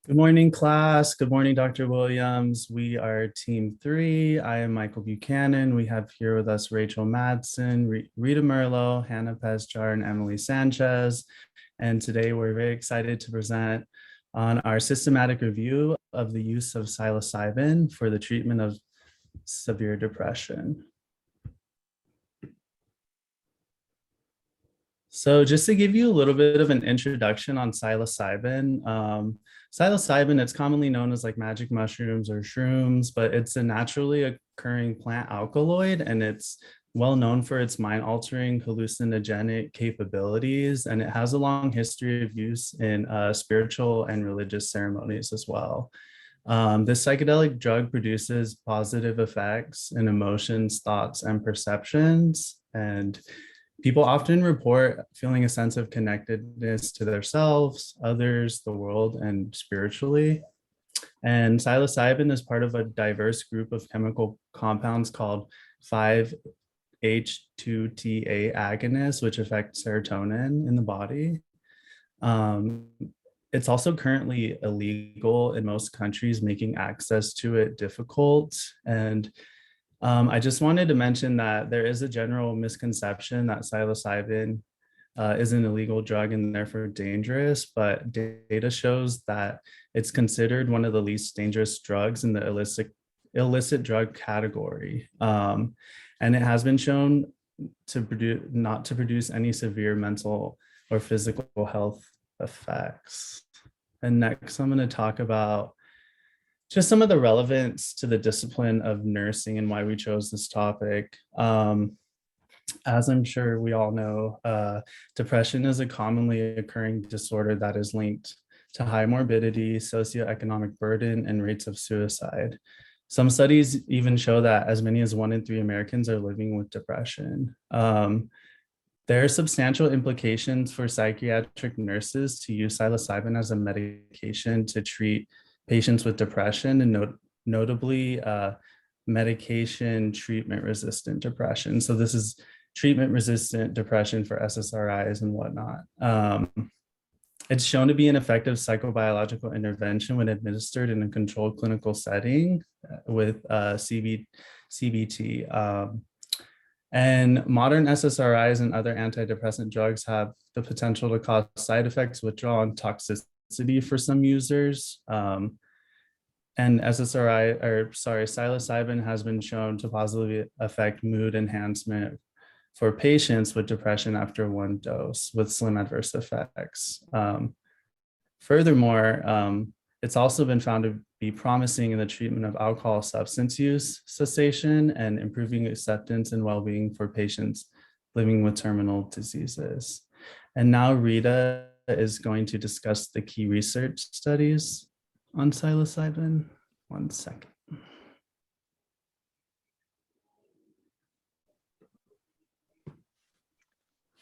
Good morning, class. Good morning, Dr. Williams. We are team three. I am Michael Buchanan. We have here with us Rachel Matteson, Rita Merlo, Hannah Pejsar, and Emily Sanchez. And today we're very excited to present on our systematic review of the use of psilocybin for the treatment of severe depression. So just to give you a little bit of an introduction on psilocybin, psilocybin, it's commonly known as like magic mushrooms or shrooms, but it's a naturally occurring plant alkaloid and it's well known for its mind-altering hallucinogenic capabilities, and it has a long history of use in spiritual and religious ceremonies as well. This psychedelic drug produces positive effects in emotions, thoughts, and perceptions, and people often report feeling a sense of connectedness to themselves, others, the world, and spiritually. And psilocybin is part of a diverse group of chemical compounds called 5-HT2A agonists, which affect serotonin in the body. Um, it's also currently illegal in most countries, making access to it difficult. And I just wanted to mention that there is a general misconception that psilocybin is an illegal drug and therefore dangerous, but data shows that it's considered one of the least dangerous drugs in the illicit drug category. And it has been shown to not to produce any severe mental or physical health effects. And next, I'm going to talk about just some of the relevance to the discipline of nursing and why we chose this topic. As I'm sure we all know, depression is a commonly occurring disorder that is linked to high morbidity, socioeconomic burden, and rates of suicide. Some studies even show that as many as 1 in 3 Americans are living with depression. There are substantial implications for psychiatric nurses to use psilocybin as a medication to treat patients with depression, and notably medication treatment resistant depression. So this is treatment resistant depression for SSRIs and whatnot. It's shown to be an effective psychobiological intervention when administered in a controlled clinical setting with CBT. And modern SSRIs and other antidepressant drugs have the potential to cause side effects, withdrawal, and toxicity for some users. And psilocybin has been shown to positively affect mood enhancement for patients with depression after 1 dose with slim adverse effects. Furthermore, it's also been found to be promising in the treatment of alcohol substance use cessation and improving acceptance and well-being for patients living with terminal diseases. And now Rita is going to discuss the key research studies on psilocybin. 1 second.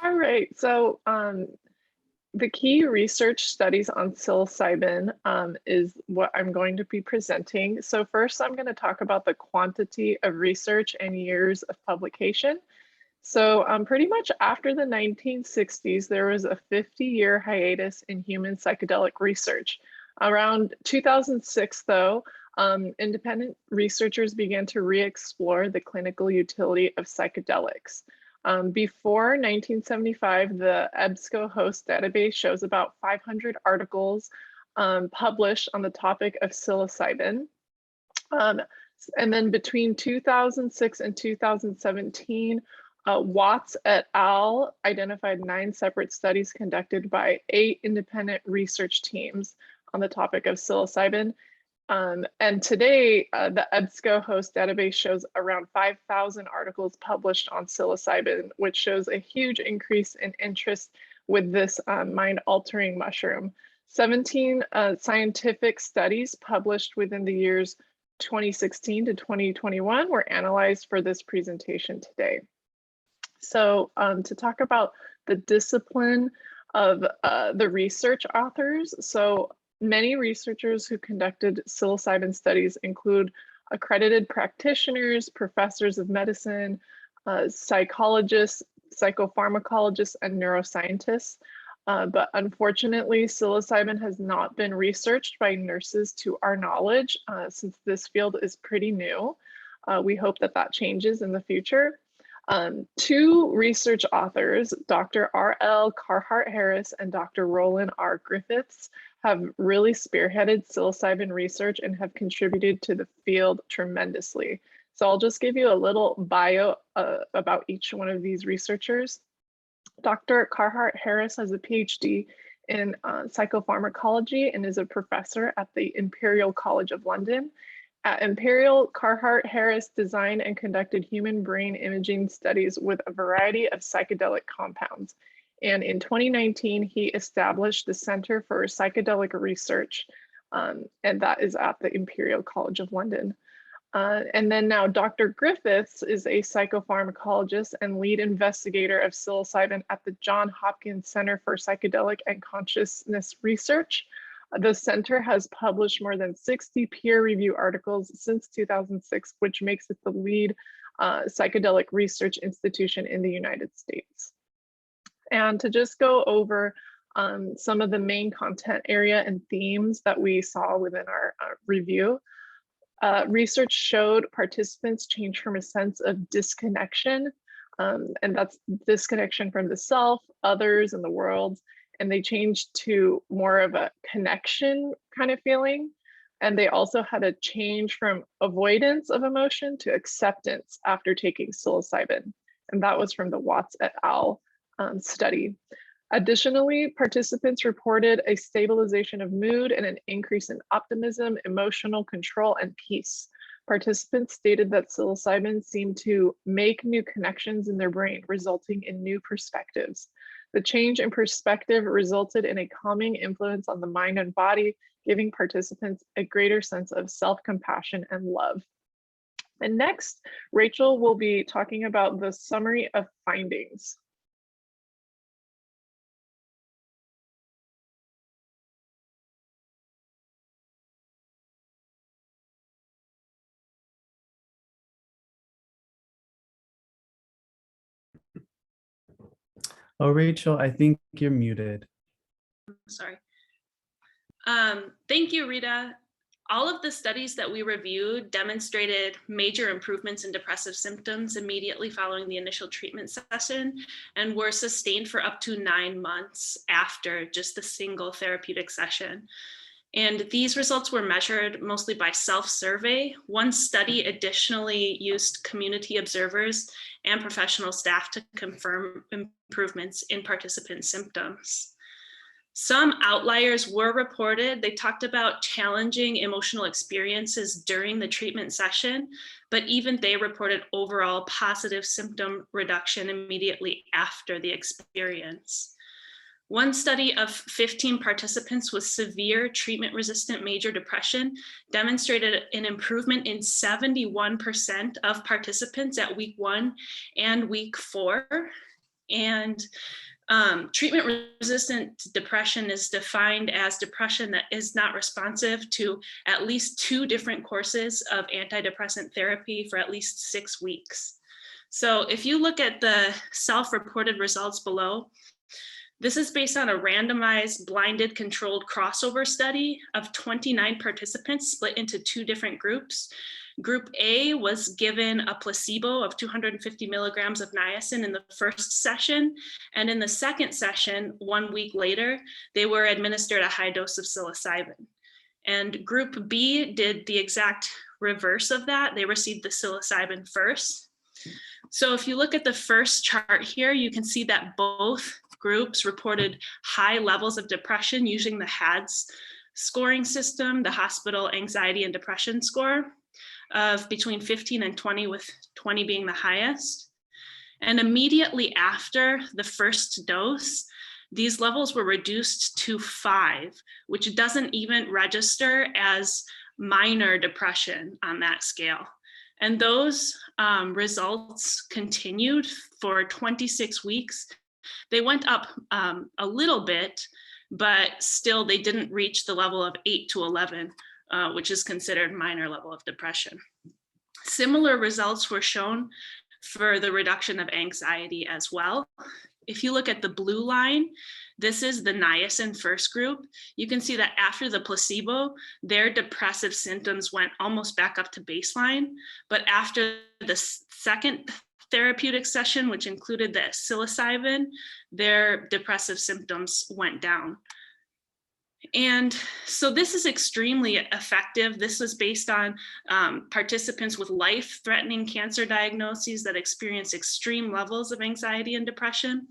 All right, so the key research studies on psilocybin is what I'm going to be presenting. So first, I'm going to talk about the quantity of research and years of publication. So pretty much after the 1960s, there was a 50-year hiatus in human psychedelic research. Around 2006, though, independent researchers began to re-explore the clinical utility of psychedelics. Before 1975, the EBSCO host database shows about 500 articles published on the topic of psilocybin. And then between 2006 and 2017, Watts et al. Identified 9 separate studies conducted by 8 independent research teams on the topic of psilocybin. And today, the EBSCO host database shows around 5,000 articles published on psilocybin, which shows a huge increase in interest with this mind-altering mushroom. 17 scientific studies published within the years 2016 to 2021 were analyzed for this presentation today. So to talk about the discipline of the research authors, so many researchers who conducted psilocybin studies include accredited practitioners, professors of medicine, psychologists, psychopharmacologists, and neuroscientists. But unfortunately, psilocybin has not been researched by nurses to our knowledge, since this field is pretty new. We hope that that changes in the future. Two research authors, Dr. R.L. Carhart-Harris and Dr. Roland R. Griffiths, have really spearheaded psilocybin research and have contributed to the field tremendously. So I'll just give you a little bio about each one of these researchers. Dr. Carhart-Harris has a PhD in psychopharmacology and is a professor at the Imperial College of London. At Imperial, Carhart-Harris designed and conducted human brain imaging studies with a variety of psychedelic compounds. And in 2019, he established the Center for Psychedelic Research, and that is at the Imperial College of London. And then now Dr. Griffiths is a psychopharmacologist and lead investigator of psilocybin at the Johns Hopkins Center for Psychedelic and Consciousness Research. The center has published more than 60 peer-reviewed articles since 2006, which makes it the lead psychedelic research institution in the United States. And to just go over some of the main content area and themes that we saw within our review. Research showed participants change from a sense of disconnection, and that's disconnection from the self, others, and the world, and they changed to more of a connection kind of feeling. And they also had a change from avoidance of emotion to acceptance after taking psilocybin, and that was from the Watts et al. Study. Additionally, participants reported a stabilization of mood and an increase in optimism, emotional control, and peace. Participants stated that psilocybin seemed to make new connections in their brain, resulting in new perspectives. The change in perspective resulted in a calming influence on the mind and body, giving participants a greater sense of self-compassion and love. And next, Rachel will be talking about the summary of findings. Oh, Rachel, I think you're muted. Sorry. Thank you, Rita. All of the studies that we reviewed demonstrated major improvements in depressive symptoms immediately following the initial treatment session and were sustained for up to 9 months after just a single therapeutic session. And these results were measured mostly by self-survey. One study additionally used community observers and professional staff to confirm improvements in participant symptoms. Some outliers were reported. They talked about challenging emotional experiences during the treatment session, but even they reported overall positive symptom reduction immediately after the experience. One study of 15 participants with severe treatment-resistant major depression demonstrated an improvement in 71% of participants at week 1 and week 4. And treatment-resistant depression is defined as depression that is not responsive to at least 2 different courses of antidepressant therapy for at least 6 weeks. So if you look at the self-reported results below, this is based on a randomized, blinded, controlled crossover study of 29 participants split into 2 different groups. Group A was given a placebo of 250 milligrams of niacin in the first session. And in the second session, 1 week later, they were administered a high dose of psilocybin. And Group B did the exact reverse of that. They received the psilocybin first. So if you look at the first chart here, you can see that both groups reported high levels of depression using the HADS scoring system, the Hospital Anxiety and Depression Score, of between 15 and 20, with 20 being the highest. And immediately after the first dose, these levels were reduced to 5, which doesn't even register as minor depression on that scale. And those results continued for 26 weeks. They went up a little bit, but still they didn't reach the level of 8 to 11, which is considered minor level of depression. Similar results were shown for the reduction of anxiety as well. If you look at the blue line, this is the niacin first group. You can see that after the placebo, their depressive symptoms went almost back up to baseline. But after the second therapeutic session, which included the psilocybin, their depressive symptoms went down. And so this is extremely effective. This was based on participants with life-threatening cancer diagnoses that experience extreme levels of anxiety and depression.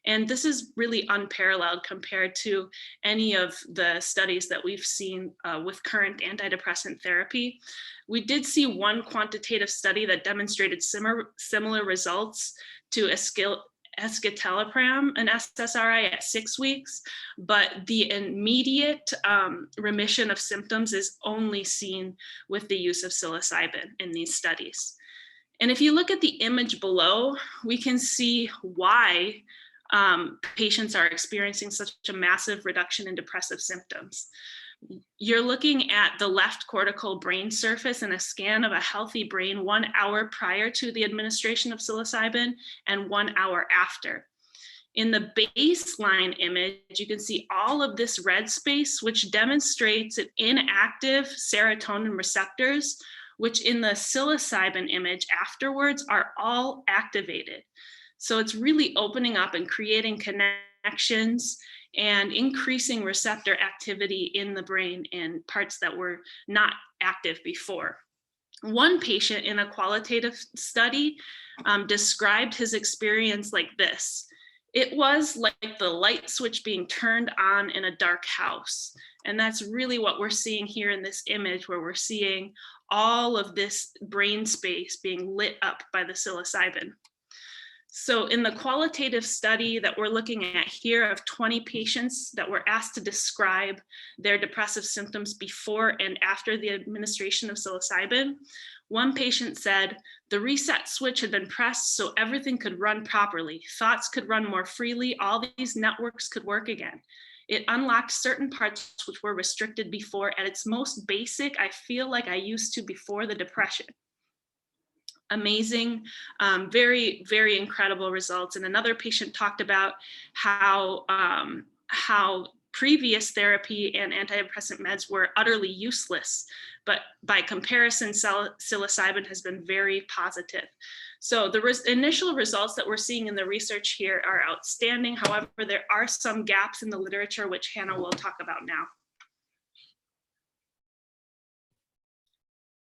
And this is really unparalleled compared to any of the studies that we've seen with current antidepressant therapy. We did see one quantitative study that demonstrated similar results to escitalopram and SSRI at 6 weeks, but the immediate remission of symptoms is only seen with the use of psilocybin in these studies. And if you look at the image below, we can see why patients are experiencing such a massive reduction in depressive symptoms. You're looking at the left cortical brain surface in a scan of a healthy brain 1 hour prior to the administration of psilocybin and 1 hour after. In the baseline image, you can see all of this red space, which demonstrates an inactive serotonin receptors, which in the psilocybin image afterwards are all activated. So it's really opening up and creating connections and increasing receptor activity in the brain in parts that were not active before. One patient in a qualitative study described his experience like this. It was like the light switch being turned on in a dark house. And that's really what we're seeing here in this image, where we're seeing all of this brain space being lit up by the psilocybin. So in the qualitative study that we're looking at here of 20 patients that were asked to describe their depressive symptoms before and after the administration of psilocybin, one patient said, the reset switch had been pressed so everything could run properly. Thoughts could run more freely. All these networks could work again. It unlocked certain parts which were restricted before. At its most basic, I feel like I used to before the depression. Amazing, very, very incredible results. And another patient talked about how previous therapy and antidepressant meds were utterly useless, but by comparison, psilocybin has been very positive. So the initial results that we're seeing in the research here are outstanding. However, there are some gaps in the literature, which Hannah will talk about now.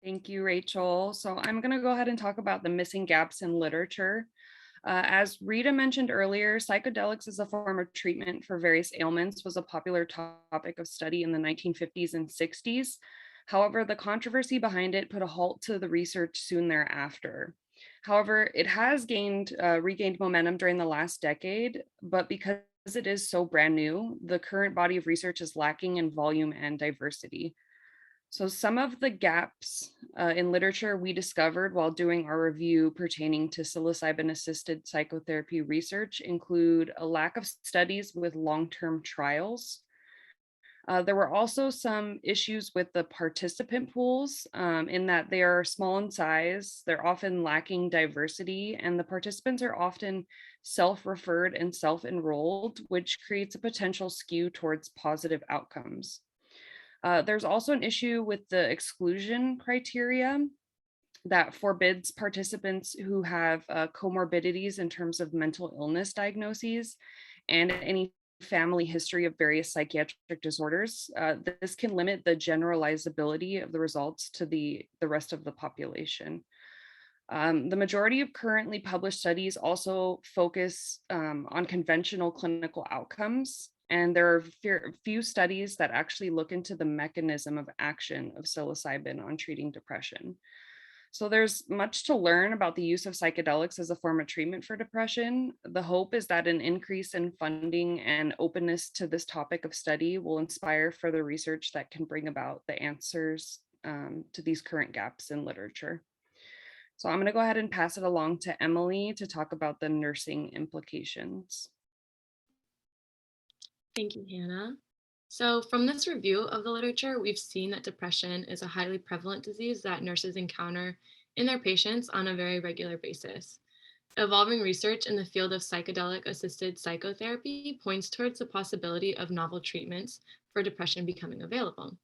Thank you, Rachel. So I'm going to go ahead and talk about the missing gaps in literature. As Rita mentioned earlier, psychedelics as a form of treatment for various ailments was a popular topic of study in the 1950s and 60s. However, the controversy behind it put a halt to the research soon thereafter. However, it has regained momentum during the last decade, but because it is so brand new, the current body of research is lacking in volume and diversity. So some of the gaps in literature we discovered while doing our review pertaining to psilocybin-assisted psychotherapy research include a lack of studies with long-term trials. There were also some issues with the participant pools in that they are small in size, they're often lacking diversity, and the participants are often self-referred and self-enrolled, which creates a potential skew towards positive outcomes. There's also an issue with the exclusion criteria that forbids participants who have comorbidities in terms of mental illness diagnoses and any family history of various psychiatric disorders. This can limit the generalizability of the results to the rest of the population. The majority of currently published studies also focus on conventional clinical outcomes, and there are few studies that actually look into the mechanism of action of psilocybin on treating depression. So there's much to learn about the use of psychedelics as a form of treatment for depression. The hope is that an increase in funding and openness to this topic of study will inspire further research that can bring about the answers to these current gaps in literature. So I'm going to go ahead and pass it along to Emily to talk about the nursing implications. Thank you, Hannah. So from this review of the literature, we've seen that depression is a highly prevalent disease that nurses encounter in their patients on a very regular basis. Evolving research in the field of psychedelic-assisted psychotherapy points towards the possibility of novel treatments for depression becoming available.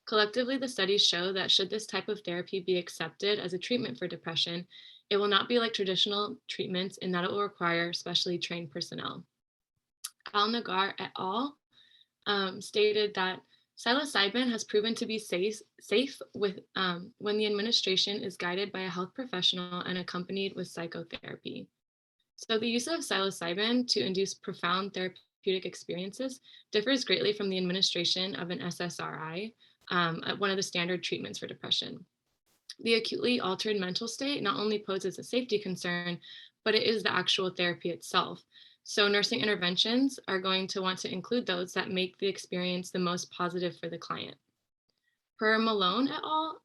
Collectively, the studies show that should this type of therapy be accepted as a treatment for depression, it will not be like traditional treatments in that it will require specially trained personnel. Al-Nagar et al. Stated that psilocybin has proven to be safe with, when the administration is guided by a health professional and accompanied with psychotherapy. So the use of psilocybin to induce profound therapeutic experiences differs greatly from the administration of an SSRI, one of the standard treatments for depression. The acutely altered mental state not only poses a safety concern, but it is the actual therapy itself. So nursing interventions are going to want to include those that make the experience the most positive for the client. Per Malone et al.,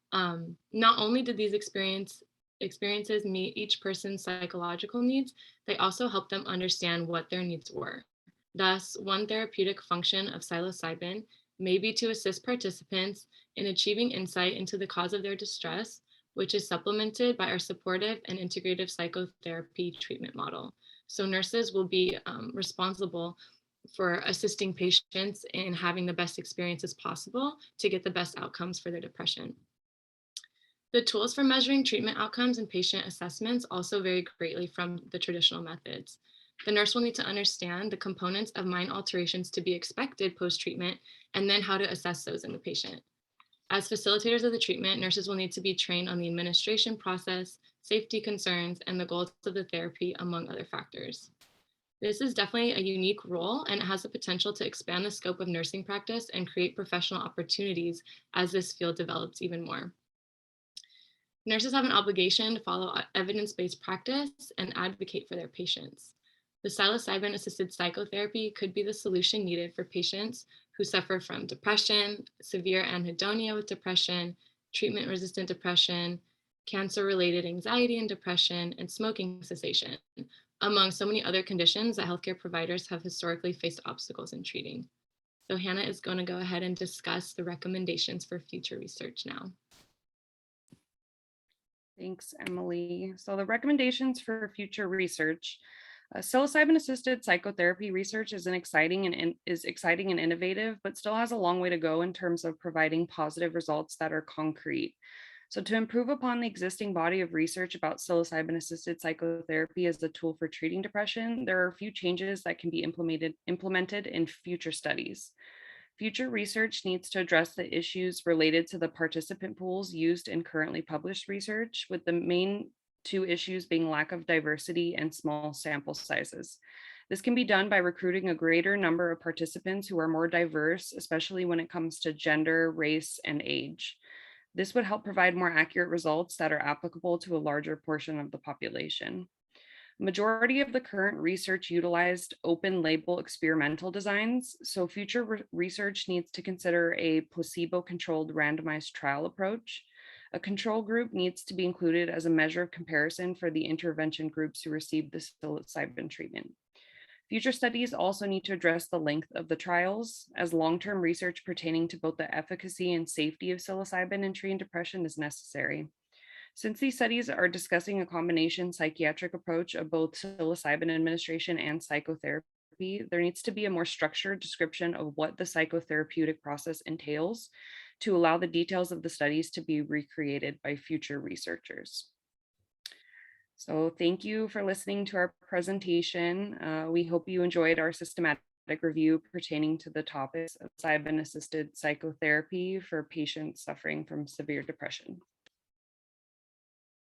not only did these experiences meet each person's psychological needs, they also help them understand what their needs were. Thus, one therapeutic function of psilocybin may be to assist participants in achieving insight into the cause of their distress, which is supplemented by our supportive and integrative psychotherapy treatment model. So nurses will be responsible for assisting patients in having the best experiences possible to get the best outcomes for their depression. The tools for measuring treatment outcomes and patient assessments also vary greatly from the traditional methods. The nurse will need to understand the components of mind alterations to be expected post-treatment, and then how to assess those in the patient. As facilitators of the treatment, nurses will need to be trained on the administration process, safety concerns, and the goals of the therapy, among other factors. This is definitely a unique role, and it has the potential to expand the scope of nursing practice and create professional opportunities as this field develops even more. Nurses have an obligation to follow evidence-based practice and advocate for their patients. The psilocybin-assisted psychotherapy could be the solution needed for patients who suffer from depression, severe anhedonia with depression, treatment-resistant depression, cancer-related anxiety and depression, and smoking cessation, among so many other conditions that healthcare providers have historically faced obstacles in treating. So Hannah is going to go ahead and discuss the recommendations for future research now. Thanks, Emily. So the recommendations for future research. Psilocybin-assisted psychotherapy research is exciting and innovative, but still has a long way to go in terms of providing positive results that are concrete. So to improve upon the existing body of research about psilocybin-assisted psychotherapy as a tool for treating depression, there are a few changes that can be implemented in future studies. Future research needs to address the issues related to the participant pools used in currently published research, with the main two issues being lack of diversity and small sample sizes. This can be done by recruiting a greater number of participants who are more diverse, especially when it comes to gender, race, and age. This would help provide more accurate results that are applicable to a larger portion of the population. Majority of the current research utilized open label experimental designs, so future research needs to consider a placebo-controlled randomized trial approach. A control group needs to be included as a measure of comparison for the intervention groups who received the psilocybin treatment. Future studies also need to address the length of the trials, as long-term research pertaining to both the efficacy and safety of psilocybin in treating depression is necessary. Since these studies are discussing a combination psychiatric approach of both psilocybin administration and psychotherapy, there needs to be a more structured description of what the psychotherapeutic process entails to allow the details of the studies to be recreated by future researchers. So thank you for listening to our presentation. We hope you enjoyed our systematic review pertaining to the topics of psilocybin-assisted psychotherapy for patients suffering from severe depression.